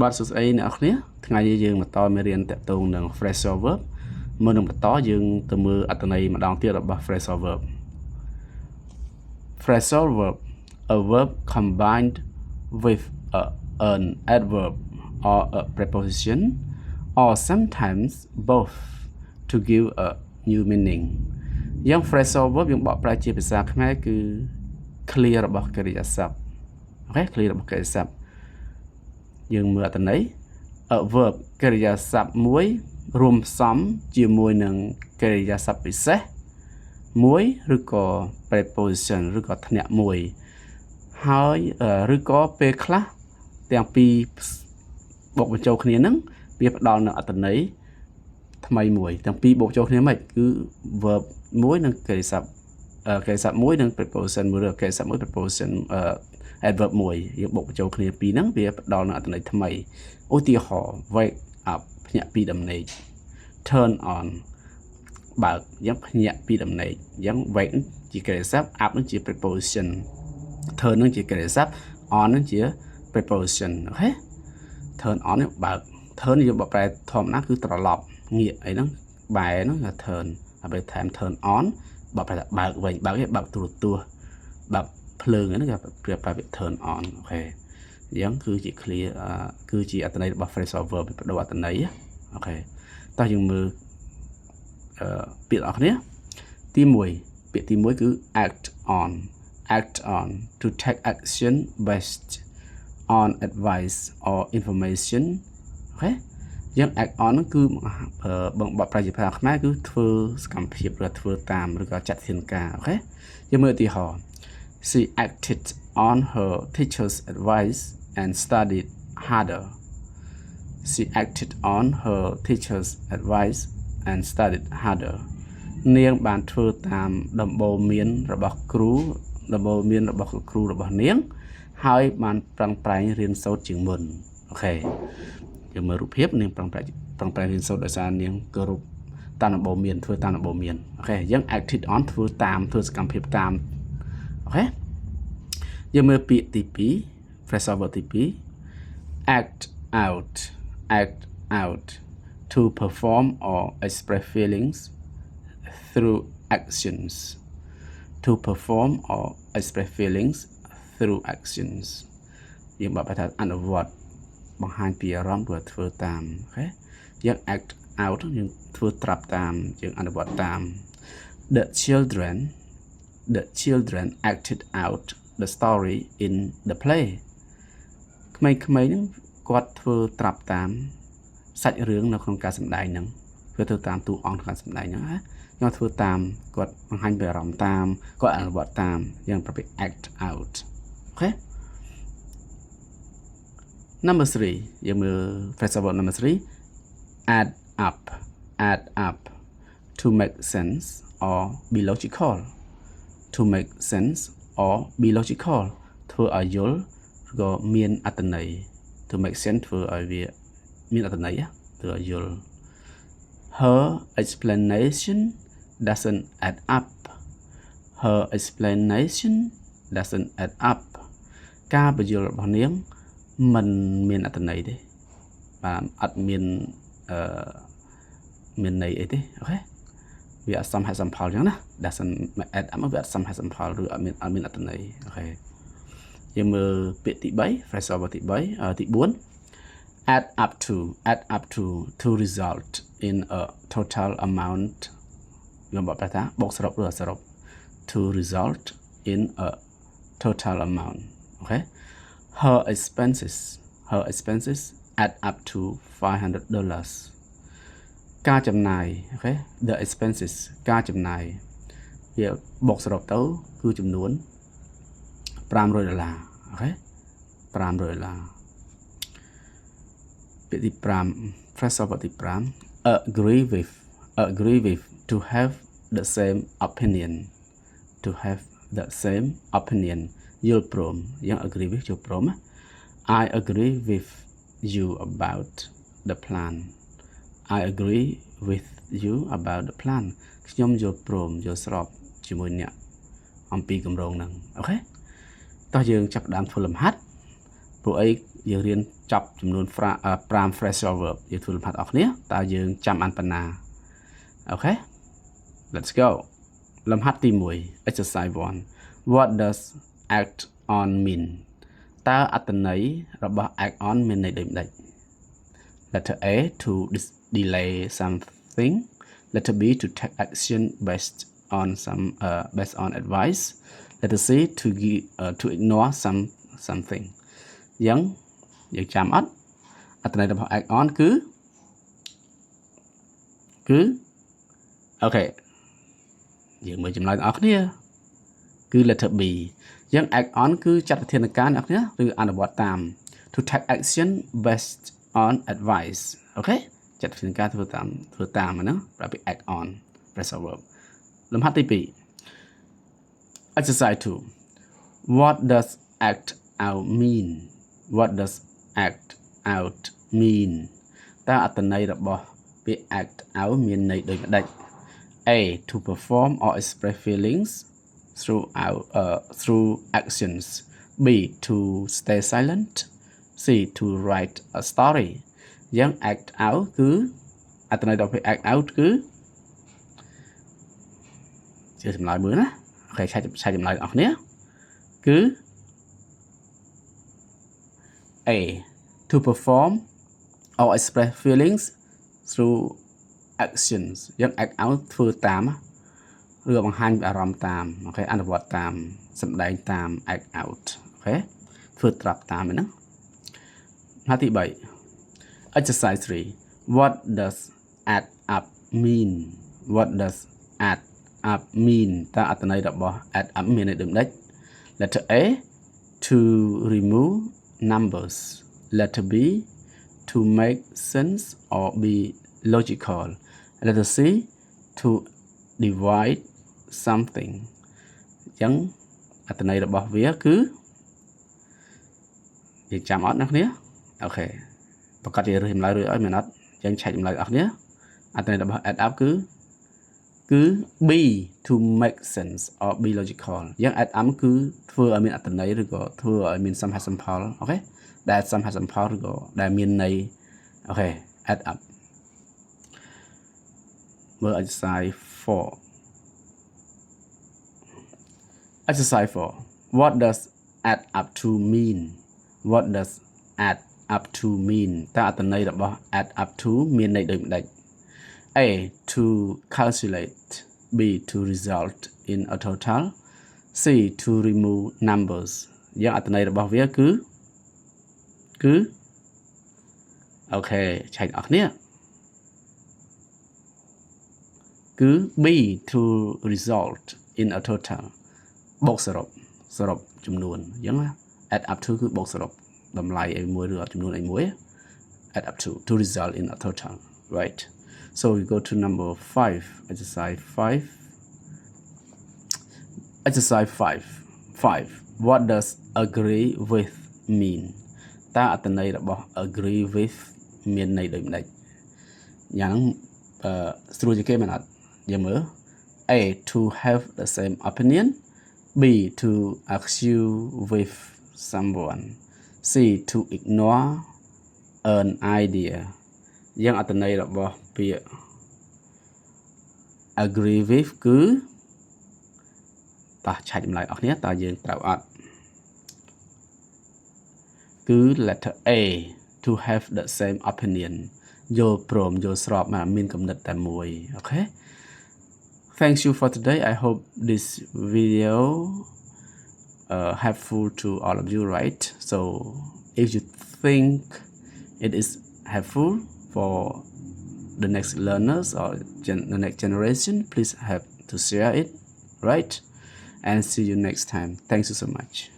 បាទសួស្តីអ្នកនរគ្នាថ្ងៃនេះយើងបន្តមេរៀនតាក់ទងនឹង phrasal verb មុននឹងបន្តយើងទៅមើលអត្ថន័យម្ដងទៀតរបស់ phrasal verb phrasal verb a verb combined with an adverb or a preposition or sometimes both to give a new meaning យ៉ាង phrasal verb យើងបកប្រែជាភាសាខ្មែរគឺ clear របស់កិរិយាសព្ទអូខេ clear របស់កិរិយាសព្ទយើងមើលអត្ថន័យ a verb កិរិយាសព្ទមួយរួមផ្សំជាមួយនឹងកិរិយាសព្ទពិសេសមួយឬក៏ preposition ឬក៏ធ្នាក់មួយហើយឬក៏ពេលខ្លះទាំងពីរបូកបញ្ចូលគ្នានឹងវាផ្ដល់នូវអត្ថន័យថ្មីមួយទាំងពីរបូកចូលគ្នាមិនគឺ verb មួយនិងកិរិយាសព្ទមួយនិង preposition មួយឬកិរិយាសព្ទមួយ preposition adverb មួយយើងបូកបញ្ចូលគ្នាពីរហ្នឹងវាផ្ដល់នូវអត្ថន័យថ្មីឧទាហរណ៍ wake up ភ្ញាក់ពីដំណេក turn on បើកយ៉ាងភ្ញាក់ពីដំណេកយ៉ាង wake ជាកិរិយាសព្ទ up នឹងជា preposition turn នឹងជាកិរិយាសព្ទ on នឹងជា preposition អូខេ turn on នេះបើក turn យើងបកប្រែធម្មតាគឺត្រឡប់ងាកអីហ្នឹងបែរហ្នឹងគឺ turn ហើយពេល time turn on បកប្រែថាបើកវិញបើកគេបើកទូរទស្សន៍បើកភ្លើងហ្នឹងគេប្រៀបប្រែវា turn on អូខេអញ្ចឹងគឺជា clear គឺជាអត្ថន័យរបស់ phrasal verb បដូរអត្ថន័យអូខេតោះយើងមើលពាក្យរបស់គ្នាទី1ពាក្យទី1គឺ act on to take action based on advice or information អូខេយើង act on ហ្នឹងគឺបងបកប្រែជាភាសាខ្មែរគឺធ្វើសកម្មភាពឬធ្វើតាមឬក៏ចាត់ធានការអូខេយើងមើលឧទាហរណ៍ She acted on her teacher's advice and studied harder. She acted on her teacher's advice and studied harder. នាងបានធ្វើតាមដំបូន្មានរបស់គ្រូរបស់នាងហើយបានប្រឹងប្រែងរៀនសូត្រជាងមុនអូខេយើងមើលរូបភាពនាងប្រឹងប្រែងរៀនសូត្រដោយសារនាងគោរពតាមដំបូន្មានធ្វើតាមដំបូន្មានអូខេយើង acted on ធ្វើសកម្មភាពតាមអូខេយើងមើលពាក្យទី2 phrasal verb ទី2 act out to perform or express feelings through actions to perform or express feelings through actions យើងបកប្រែថាអនុវត្តបង្ហាញពីអារម្មណ៍ឬធ្វើតាមអូខេយើង act out យើងធ្វើត្រាប់តាមយើងអនុវត្តតាម the children acted out the story in the play ក្មេងៗហ្នឹងគាត់ធ្វើត្រាប់តាមសាច់រឿងនៅក្នុងការសម្ដែងហ្នឹងធ្វើទៅតាមតួអង្គក្នុងការសម្ដែងហ្នឹងណាខ្ញុំធ្វើតាមគាត់បង្ហាញពីអារម្មណ៍តាមគាត់អនុវត្តតាមយ៉ាងប្រភេទ act out អូខេ number 3យើងមើល phrasal verb number 3 add up to make sense or be logical to make sense or be logical ធ្វើឲ្យយល់ឬក៏មានអត្ថន័យ to make sense ធ្វើឲ្យវាមានអត្ថន័យធ្វើឲ្យយល់ her explanation doesn't add up ការបញ្យល់របស់នាងមិនមានអត្ថន័យទេបាទអត់មានមានន័យអីទេអូខេវាអត់សមហេតុសមផលអញ្ចឹងណា doesn't add up វាអត់សមហេតុសមផលឬអត់មានអត្ថន័យអូខេយើងមើលពាក្យទី3 phrasal verb ទី4 add up to result in a total amount យើងបកប្រែថាបូកសរុបឬអសរុប to result in a total amount អូខេ her expenses add up to $500 ការចំណាយអូខេ the expenses ការចំណាយវាបូកសរុបទៅគឺចំនួន$500អូខេ$500ពាក្យទី5 phrasal verb ទី5 agree with to have the same opinion យល់ព្រមយ៉ាង agree with យល់ព្រម I agree with you about the plan I agree with you about the plan ខ្ញុំយល់ព្រមយល់ស្របជាមួយអ្នកអំពីគម្រោងហ្នឹងអូខេតោះយើងចាប់ផ្ដើមធ្វើលំហាត់ ព្រោះអីយើងរៀនចប់ចំនួន5 phrasal verb យើងធ្វើលំហាត់អស់គ្នាតើយើងចាំអានប៉ុណ្ណាអូខេ let's go លំហាត់ទី1 exercise 1 what does act on mean តើអត្ថន័យរបស់ act on មានន័យដូចម្ដេច letter A to delay something letter B to take action based on advice letter C to ignore something យើងចាំអត់អត្ថន័យរបស់ act on គឺអូខេយើងមើលចម្លើយទាំងអស់គ្នាគឺ letter B យើង act on គឺចាត់វិធានការអ្នកគ្នាឬអនុវត្តតាម to take action based on advice អូខេចាត់វិធានការធ្វើតាមហ្នឹងប្រាប់ពី act on phrasal verb លំហាត់ទី2 exercise 2 what does act out mean what does act out mean តើអត្ថន័យរបស់ពាក្យ act out មានន័យដូចម្ដេច A to perform or express feelings through actions B to stay silent C to write a story យ៉ាង act out គឺអត្ថន័យរបស់ពាក្យ act out គឺជាចម្លើយមើលណាអូខេឆែកចម្លើយអស់គ្នាគឺ A to perform or express feelings through actions យ៉ាង act out ធ្វើតាមឬបង្ហាញអារម្មណ៍តាមអូខេអនុវត្តតាមសម្ដែងតាម act out អូខេធ្វើត្រាប់តាមហ្នឹងហាត់ទី3 exercise 3 what does add up mean what does add up mean តើអត្ថន័យរបស់ add up មានន័យដូចម្ដេច letter A to remove numbers letter B to make sense or be logical letter C to divide something អញ្ចឹងអត្ថន័យរបស់វាគឺយើងចាំអត់ណាគ្នាអូខេប្រកាសជារើសចម្លើយរួចហើយមែនអត់យើងឆែកចម្លើយអស់គ្នាអត្ថន័យរបស់ add up គឺ B to make sense or be logical យ៉ាង add up គឺធ្វើឲ្យមានអត្ថន័យឬក៏ធ្វើឲ្យមានសំហេតុសំផលអូខេដែលសំហេតុសំផលឬក៏ដែលមានន័យអូខេ add up មើល exercise 4 exercise 4 what does add up to mean what does add up to mean តើអត្ថន័យរបស់ add up to មានន័យដូចម្ដេច A to calculate B to result in a total C to remove numbers យ៉ាងអត្ថន័យរបស់វាគឺអូខេឆែកអស់គ្នាគឺ B to result in a total បូកសរុបចំនួនអញ្ចឹងណា add up to គឺបូកសរុបតម្លៃអីមួយឬចំនួនអីមួយ add up to result in a total right so we go to number 5 exercise 5 what does agree with mean តើអត្ថន័យរបស់ agree with មានន័យដូចម្ដេចយ៉ាងហ្នឹងស្រួលជាងគេមែនអត់យើងមើល A to have the same opinion B to argue with someone C to ignore an idea យ៉ាងអត្ថន័យរបស់ពាក្យ agree with គឺតោះឆែកចម្លើយអស់គ្នាតើយើងត្រូវអត់គឺ letter A to have the same opinion យល់ព្រមយល់ស្របមកមានគំនិតតែមួយអូខេ Thank you for today I hope this video helpful to all of you right so if you think it is helpful for the next learners or the next generation please have to share it right and see you next time thanks you so much